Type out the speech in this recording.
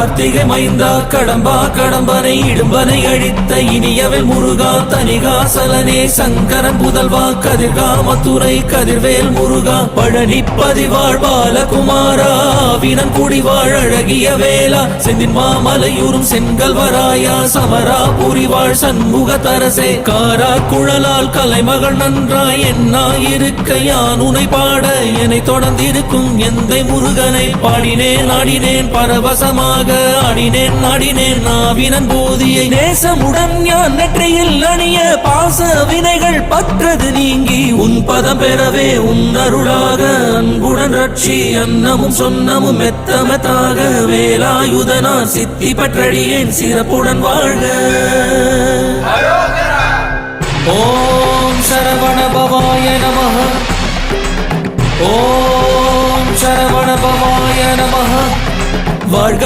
கார்த்திகை மைந்தா கடம்பா கடம்பனை இடும்பனை அழித்த இனியவள் முருகா தனிகாசலனே சங்கரன் புதல்வா கதிர்காமத்துறை கதிர்வேல் முருகா பழனி பதிவாழ் பாலகுமாரா வினன் குடிவாழ் அழகிய வேளா செந்தின் மாமலையூரும் செங்கல்வராயா சமரா புரிவாழ் சண்முக தரசே காரா குழலால் கலைமகள் நன்றாய் என்னாயிருக்க யான் உனை பாட என்னை தொடர்ந்திருக்கும் எந்தை முருகனை பாடினேன் ஆடினேன் பரவசமாக ஆடினேன் நாடினேன் நாவினன் போதியை நேசமுடன் யான் நெற்றியில் அணிய பாச வினைகள் பற்றது நீங்கி உன் பதம் பெறவே உன் அருளாக அன்புடன் ரட்சி அன்னமும் சொன்னமும் மெத்தமத்தாக வேலாயுதனா சித்தி பற்றடியேன் சிறப்புடன் வாழ்க. ஓம் சரவண பவாய நமஹ. ஓம் சரவண பவாய நமஹ. வாழ்க